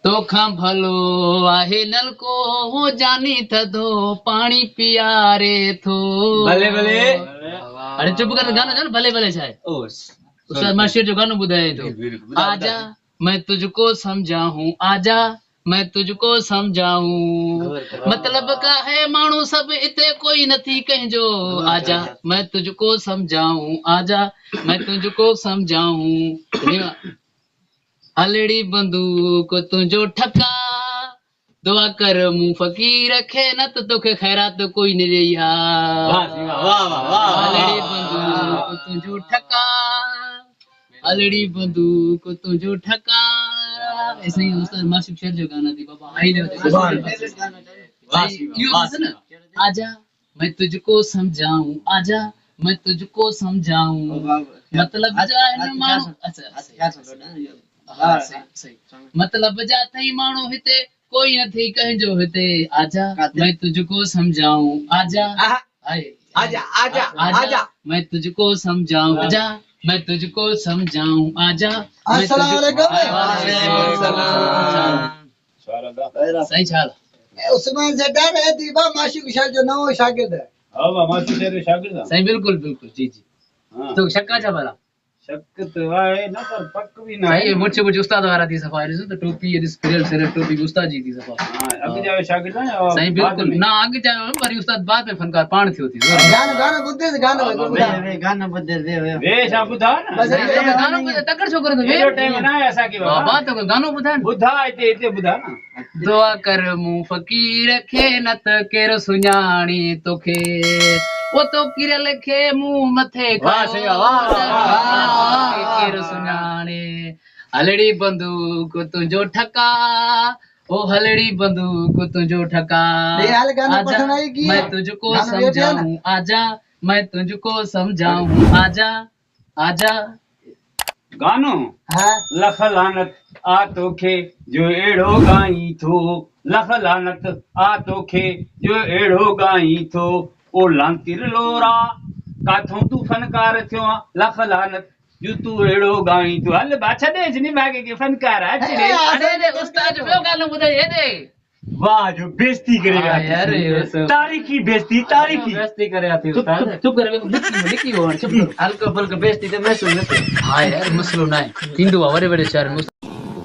तोखा भलो आहे नलको वो जानी थधो पानी पियारे थो। भले भले। अरे चुप कर, गाना गाना भले भले छाए। उस्ताद मास्टर जो गाना बुधाए तो आजा मैं तुझको समझाऊं, आजा मैं तुझको समझाऊं, मतलब का है मानू सब इते कोई नथी कहजो, आजा मैं तुझको समझाऊं, आजा मैं तुझको समझाऊं। हलड़ी बंदूक तुझो ठका, दुआ कर मुंह फकीर रखे न तो तोखे खैरात कोई नहीं रिया। हलड़ी बंदूक तुझो ठका, हलड़ी बंदूक तुझो ठका। ऐसे ही उस्ताद मासिक शेर जो गाना थी बाबा आई ना, आजा मैं तुझको समझाऊं, आजा मैं तुझको समझाऊं, मतलब जाए न मानो। अच्छा हाँ सही मतलब जाते ही मानो हिते कोई नथी कहजो हिते, आजा मैं तुझको समझाऊं, आजा आजा आजा आजा मैं तुझको समझाऊं, आजा मैं तुझको समझाऊं, आजा अस्सलाम वालेकुम। सही चाल उस्मान सेठा है दीवा माशिक शा जो नवो शागिर्द है। हां बा मास्टर शेर शागिर्द है। सही बिल्कुल बिल्कुल जी जी। हां तो शक्का छा भला शक तो है ना पर पक भी ना सही है। मुझे उस्ताद वाला थी सफारी से तो टोपी ये स्पिरल से टोपी उस्ताद जी थी सफा। हां अग जावे शागिर्द है सही बिल्कुल ना आगे जावे पर उस्ताद बाद में फनकार पाण थी होती। गाना गाना बुद्धे से गाना वे गाना बुद्धे दे वे सा बुधा ना बस गानो तकड़ छोकरो तो ये टाइम ना ऐसा की बाबा तो गानो बुधा बुधा इते इते बुधा ना। दुआ कर मुंह फकीर रखे न त केरो सुञाणी तोखे, वो तो किरे लिखे मुंह मथे वाह सही वाह केरो सुञाणे। हलड़ी बंदूक तुझो ठका, ओ हलड़ी बंदूक तुझो ठका, आजा मैं तुझको समझाऊं, आजा मैं तुझको समझाऊं, आजा आजा। गानो हां लख लानत आ तोखे जो एड़ो गाई थो, लख लानत आ तोखे जो एड़ो गाई थो, ओ लांतिर लोरा काथों तू फनकार थियो, लख लानत जो तू एड़ो गाई थो। हल बाछा दे जनी भागे के फनकार अचरे। अरे दे उस्ताद जो गानो बुधाई हे दे वाह जो बेइज्जती करेगा यार तारीखी बेइज्जती बेइज्जती करे आती उस्ताद चुप कर लिखी हो चुप कर हल्का फुल्का बेइज्जती ते मैं सुन लेते। हां यार मसलो ना है हिंदू बड़े बड़े शहर में।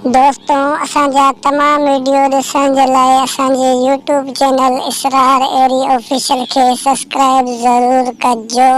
दोस्तों असांजा तमाम वीडियो ॾिसण जे लाइ असांजे यूट्यूब चैनल इसरार एरी ऑफिशियल खे सब्सक्राइब ज़रूर कजो।